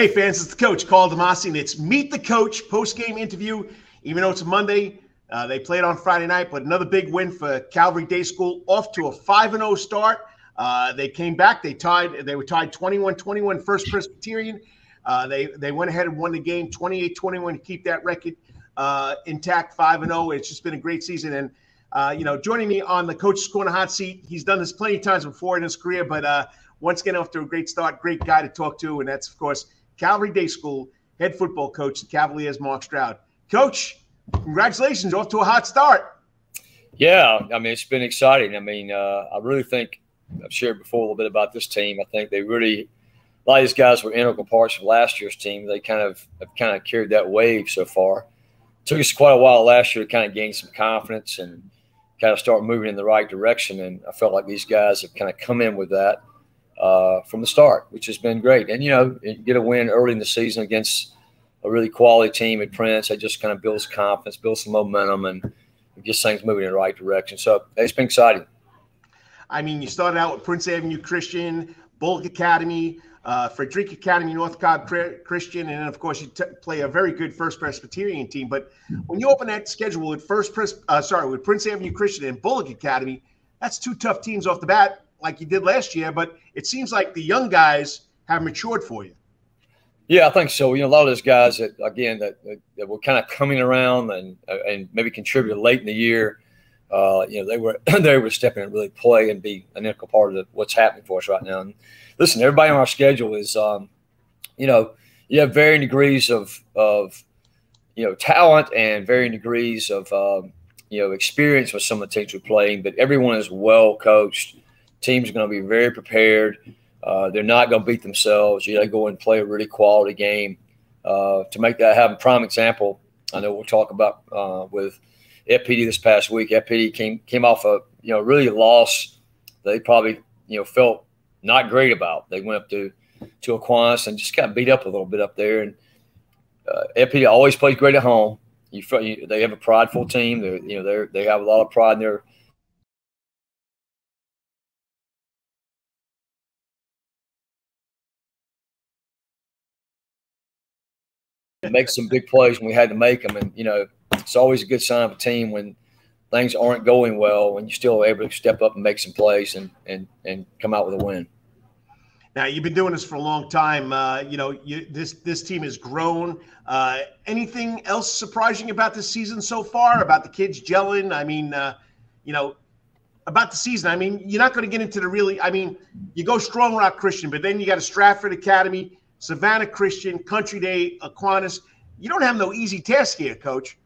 Hey fans, it's the coach, Karl DeMasi, and it's Meet the Coach post-game interview. Even though it's a Monday, they played on Friday night, but another big win for Calvary Day School, off to a 5-0 start. They came back. They were tied 21-21 First Presbyterian. They went ahead and won the game 28-21 to keep that record intact, 5-0. It's just been a great season. And joining me on the Coach's Corner hot seat, he's done this plenty of times before in his career, but once again, off to a great start, great guy to talk to, and that's, of course, Calvary Day School head football coach, the Cavaliers, Mark Stroud. Coach, congratulations, off to a hot start. Yeah, I mean, it's been exciting. I mean, I really think I've shared before a little bit about this team. I think they really – a lot of these guys were integral parts of last year's team. They have carried that wave so far. It took us quite a while last year to kind of gain some confidence and kind of start moving in the right direction, and I felt like these guys have kind of come in with that from the start, which has been great. And, get a win early in the season against a really quality team at Prince. It just kind of builds confidence, builds some momentum, and gets things moving in the right direction. So it's been exciting. I mean, you started out with Prince Avenue Christian, Bullock Academy, Frederick Academy, North Cobb Christian, and then, of course, you play a very good First Presbyterian team. But when you open that schedule with with Prince Avenue Christian and Bullock Academy, that's two tough teams off the bat, like you did last year. But it seems like the young guys have matured for you. Yeah, I think so. A lot of those guys that were kind of coming around and maybe contributed late in the year, they were stepping in and really play and be an integral part of what's happening for us right now. And listen, everybody on our schedule is, you have varying degrees of talent and varying degrees of, experience with some of the teams we're playing, but everyone is well coached. Teams are going to be very prepared. They're not going to beat themselves. You got to go and play a really quality game to make that happen. Prime example, I know we'll talk about with FPD this past week. FPD came off a really loss they probably felt not great about. They went up to Aquinas and just got beat up a little bit up there. And FPD always plays great at home. They have a prideful team. They have a lot of pride in their make some big plays when we had to make them. And, it's always a good sign of a team when things aren't going well, when you're still able to step up and make some plays and come out with a win. Now, you've been doing this for a long time. This team has grown. Anything else surprising about this season so far, about the kids gelling? I mean, about the season, I mean, you're not going to get into you go Strong Rock Christian, but then you got a Stratford Academy, Savannah Christian, Country Day, Aquinas. You don't have no easy task here, Coach.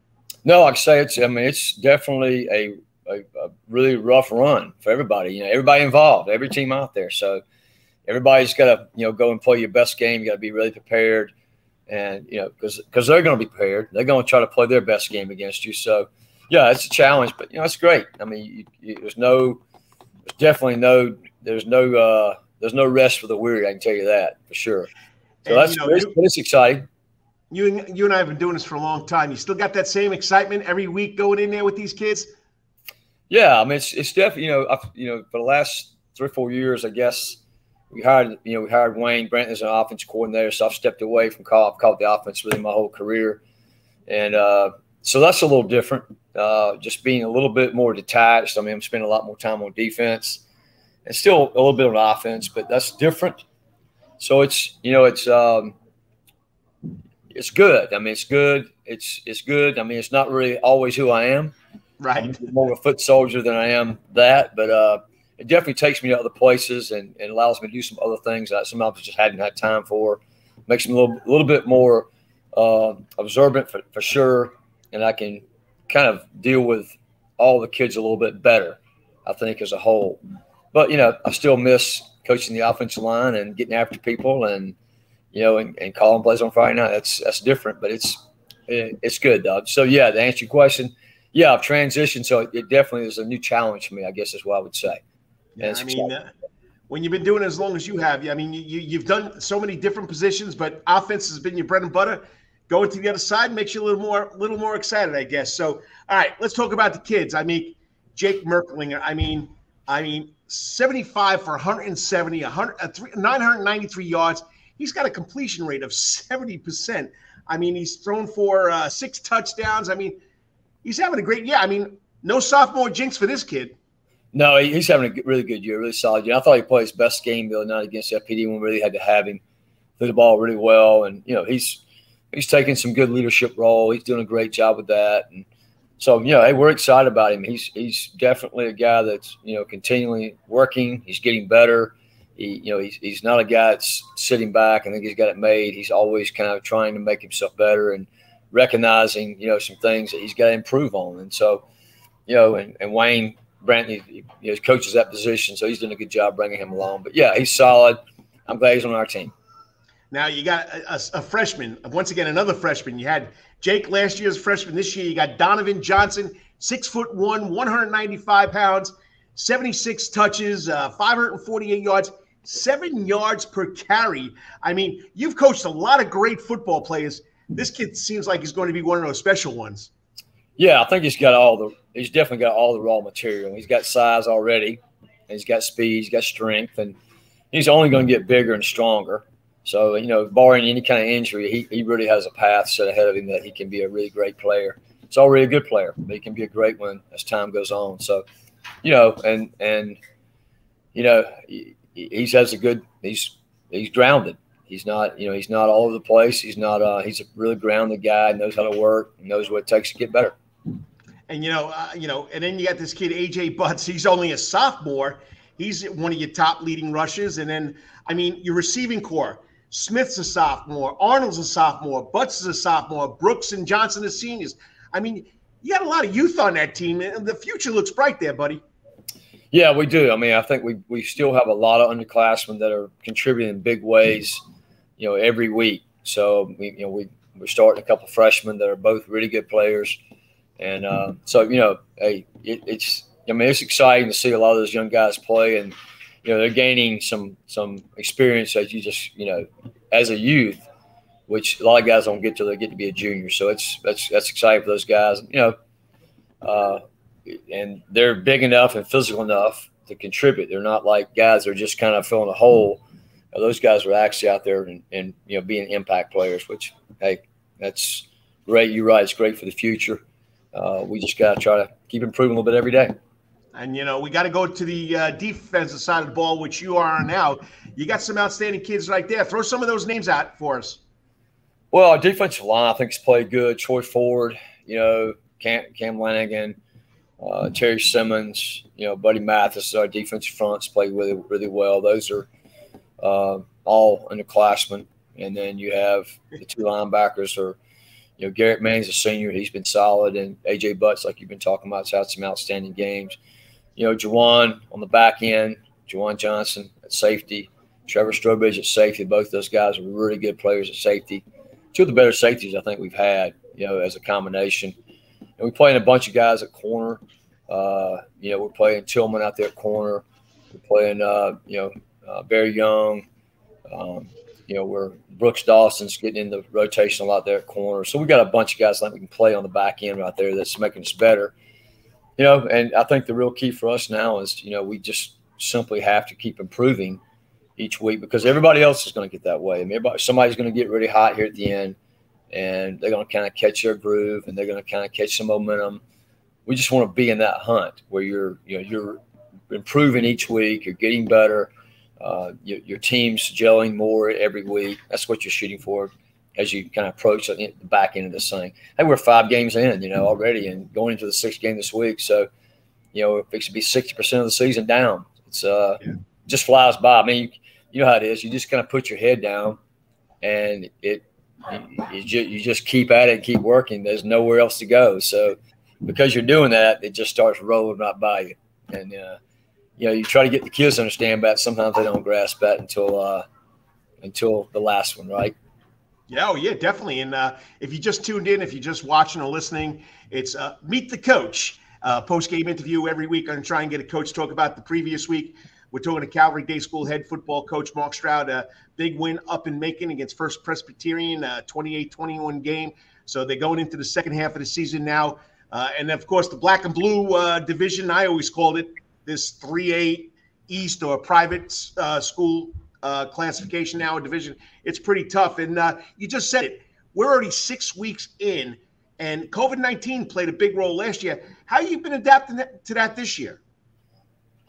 No, like I say, it's definitely a really rough run for everybody. Everybody involved, every team out there. So everybody's got to go and play your best game. You got to be really prepared, and because they're going to be prepared. They're going to try to play their best game against you. So yeah, it's a challenge, but it's great. I mean, there's no rest for the weary. I can tell you that for sure. So it's exciting. You and I have been doing this for a long time. You still got that same excitement every week going in there with these kids? Yeah, I mean, it's definitely for the last 3 or 4 years, I guess we hired Wayne Brent as an offense coordinator. So I've stepped away from I've called the offense really my whole career, and so that's a little different. Just being a little bit more detached. I mean, I'm spending a lot more time on defense, and still a little bit on offense, but that's different. So it's good. I mean, it's good. It's good. I mean, it's not really always who I am. Right. I'm more of a foot soldier than I am that, but it definitely takes me to other places and allows me to do some other things that sometimes I just hadn't had time for. Makes me a little bit more observant for sure, and I can kind of deal with all the kids a little bit better, I think, as a whole. But I still miss coaching the offensive line and getting after people and calling plays on Friday night. That's different, but it's good, Doug. So yeah, to answer your question, yeah, I've transitioned, so it definitely is a new challenge for me, I guess is what I would say. Yeah, I mean, when you've been doing it as long as you have, I mean, you've done so many different positions, but offense has been your bread and butter. Going to the other side makes you a little more excited, I guess. So, all right, let's talk about the kids. I mean, Jake Merklinger. I mean, 75 for 170, 993 yards. he's got a completion rate of 70%. I mean, he's thrown for 6 touchdowns. I mean, he's having a great year. I mean, no sophomore jinx for this kid. No, he's having a really good year, really solid year. I thought he played his best game the other night against FPD when we really had to have him. Threw the ball really well, and he's taking some good leadership role. He's doing a great job with that, and so hey, we're excited about him. He's definitely a guy that's continually working. He's getting better. He's not a guy that's sitting back and think he's got it made. He's always kind of trying to make himself better and recognizing some things that he's got to improve on. And so and Wayne Brantley coaches that position, so he's doing a good job bringing him along. But yeah, he's solid. I'm glad he's on our team. Now you got a freshman. Once again, another freshman. You had Jake last year's freshman. This year you got Donovan Johnson, 6'1", 195 pounds, 76 touches, 548 yards, 7 yards per carry. I mean, you've coached a lot of great football players. This kid seems like he's going to be one of those special ones. Yeah, I think he's definitely got all the raw material. He's got size already, and he's got speed, he's got strength, and he's only going to get bigger and stronger. So, barring any kind of injury, he really has a path set ahead of him that he can be a really great player. He's already a good player, but he can be a great one as time goes on. So, he's grounded. He's not, he's not all over the place. He's not, he's a really grounded guy, knows how to work, knows what it takes to get better. And, and then you got this kid, AJ Butts. He's only a sophomore. He's one of your top leading rushers. And then, your receiving core, Smith's a sophomore, Arnold's a sophomore, Butts is a sophomore, Brooks and Johnson are seniors. You got a lot of youth on that team, and the future looks bright there, buddy. Yeah, we do. I think we still have a lot of underclassmen that are contributing in big ways, every week. So we're starting a couple of freshmen that are both really good players, and it's exciting to see a lot of those young guys play, and they're gaining some experience that you just as a youth, which a lot of guys don't get till they get to be a junior. So that's exciting for those guys. And they're big enough and physical enough to contribute. They're not like guys that are just kind of filling a hole. Those guys are actually out there and being impact players, which, hey, that's great. You're right. It's great for the future. We just got to try to keep improving a little bit every day. And, we got to go to the defensive side of the ball, which you are on now. You got some outstanding kids right there. Throw some of those names out for us. Well, our defensive line, I think, has played good. Troy Ford, Cam Lanigan, Terry Simmons, Buddy Mathis, our defensive fronts played really, really well. Those are all underclassmen. And then you have the 2 linebackers are, Garrett Manning's a senior. He's been solid. And A.J. Butts, like you've been talking about, has had some outstanding games. Juwan on the back end, Juwan Johnson at safety, Trevor Strobridge at safety. Both those guys are really good players at safety. 2 of the better safeties I think we've had, as a combination. And we're playing a bunch of guys at corner. We're playing Tillman out there at corner. We're playing, Barry Young. Where Brooks Dawson's getting in the rotation a lot there at corner. So we got a bunch of guys I think we can play on the back end right there that's making us better. And I think the real key for us now is, we just simply have to keep improving each week because everybody else is going to get that way. Somebody's going to get really hot here at the end, and they're going to kind of catch their groove, and they're going to kind of catch some momentum. We just want to be in that hunt where you're improving each week, you're getting better, your team's gelling more every week. That's what you're shooting for as you kind of approach the back end of this thing. Hey, we're 5 games in, already, and going into the 6th game this week. So, it should be 60% of the season down. It's just flies by. You know how it is. You just kind of put your head down, and you just keep at it and keep working. There's nowhere else to go. So, because you're doing that, it just starts rolling right by you. And you try to get the kids to understand that. Sometimes they don't grasp that until the last one, right? Yeah, definitely. And if you just tuned in, if you're just watching or listening, it's Meet the Coach, post-game interview every week. I'm going to try and get a coach to talk about the previous week. We're talking to Calvary Day School head football coach Mark Stroud. A big win up in Macon against First Presbyterian, 28-21 game. So they're going into the second half of the season now. And, of course, the black and blue division, I always called it, this 3A East or private school classification now in division. It's pretty tough. And you just said it. We're already 6 weeks in, and COVID-19 played a big role last year. How have you been adapting to that this year?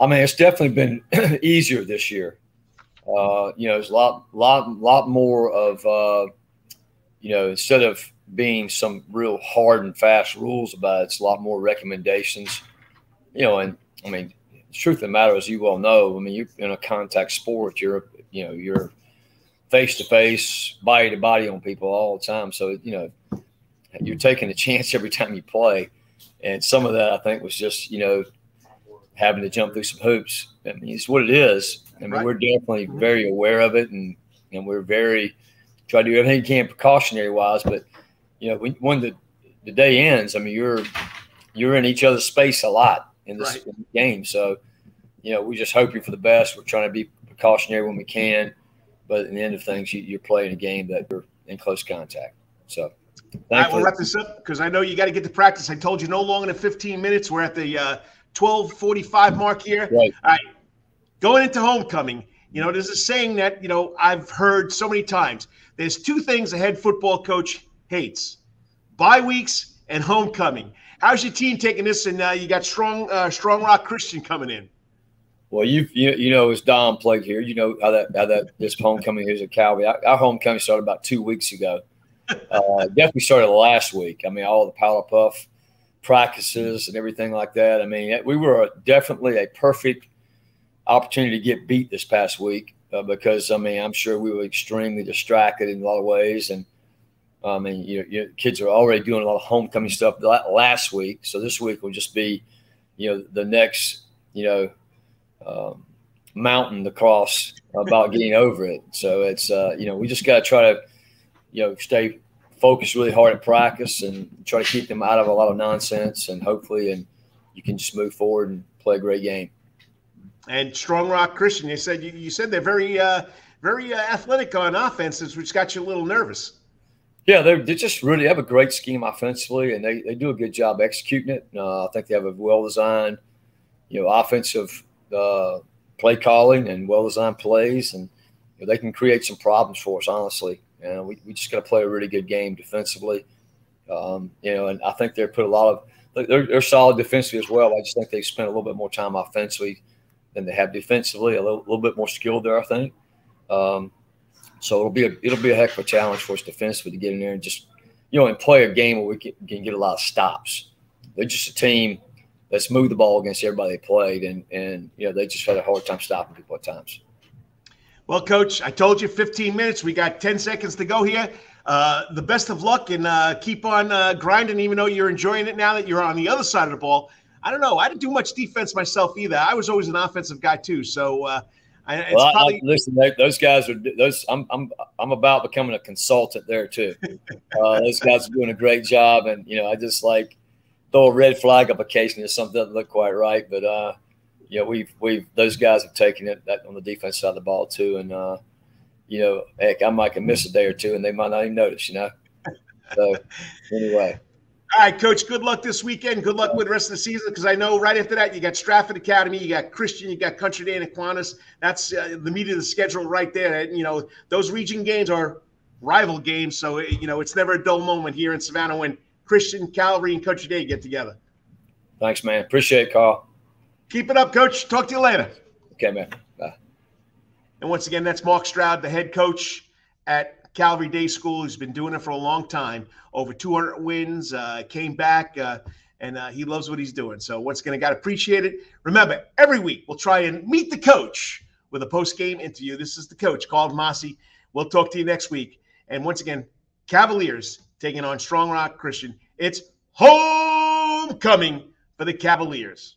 I mean, it's definitely been easier this year. There's a lot more of, instead of being some real hard and fast rules about it, it's a lot more recommendations, and I mean, the truth of the matter is, you well know, I mean, you're in a contact sport, you're face to face, body to body on people all the time. So, you're taking a chance every time you play. And some of that, I think, was just, having to jump through some hoops. I mean, it's what it is. I mean, We're definitely very aware of it, and we're very try to do everything you can precautionary wise. But when the day ends, I mean, you're in each other's space a lot in this game. So, we just hope you for the best. We're trying to be precautionary when we can, but at the end of things, you're playing a game that you're in close contact. So, all right, we'll wrap this up because I know you got to get to practice. I told you no longer than 15 minutes. We're at the 12:45 mark here. Right. All right. Going into homecoming, there's a saying that, I've heard so many times. There's two things a head football coach hates: bye weeks and homecoming. How's your team taking this? And you got Strong Rock Christian coming in. Well, as Don played here, how that this homecoming is at Calvary. Our homecoming started about 2 weeks ago. Definitely started last week. I mean, all the Power Puff practices and everything like that. I mean, we were definitely a perfect opportunity to get beat this past week because, I mean, I'm sure we were extremely distracted in a lot of ways. And, I mean, your kids are already doing a lot of homecoming stuff last week. So this week will just be, the next, mountain to cross about getting over it. So it's, we just got to try to, stay focused really hard at practice and try to keep them out of a lot of nonsense, and hopefully you can just move forward and play a great game. And Strong Rock Christian, you said they're very athletic on offenses, which got you a little nervous. Yeah, they just really have a great scheme offensively, and they do a good job executing it. I think they have a well-designed, offensive play calling and well-designed plays, and they can create some problems for us, honestly. And we just got to play a really good game defensively. And I think they're they're solid defensively as well. I just think they spent a little bit more time offensively than they have defensively, a little bit more skilled there, I think. So it'll be a heck of a challenge for us defensively to get in there and just, and play a game where we can get a lot of stops. They're just a team that's moved the ball against everybody they played, and they just had a hard time stopping people at times. Well, Coach, I told you 15 minutes. We got 10 seconds to go here. The best of luck, and keep on grinding, even though you're enjoying it now that you're on the other side of the ball. I don't know. I didn't do much defense myself either. I was always an offensive guy too. So listen, those guys are those. I'm about becoming a consultant there too. Those guys are doing a great job, and I just like throw a red flag up occasionally if something doesn't look quite right, but. Those guys have taken it that on the defense side of the ball too, and heck, I might miss a day or two, and they might not even notice, So anyway, all right, Coach. Good luck this weekend. Good luck with the rest of the season, because I know right after that you got Stratford Academy, you got Christian, you got Country Day and Aquinas. That's the meat of the schedule right there. Those region games are rival games, so it's never a dull moment here in Savannah when Christian, Calvary, and Country Day get together. Thanks, man. Appreciate it, Carl. Keep it up, Coach. Talk to you later. Okay, man. Bye. And once again, that's Mark Stroud, the head coach at Calvary Day School. He's been doing it for a long time. Over 200 wins, came back, and he loves what he's doing. So once again, I got to appreciate it. Remember, every week we'll try and meet the coach with a post-game interview. This is the coach, Karl DeMasi. We'll talk to you next week. And once again, Cavaliers taking on Strong Rock Christian. It's homecoming for the Cavaliers.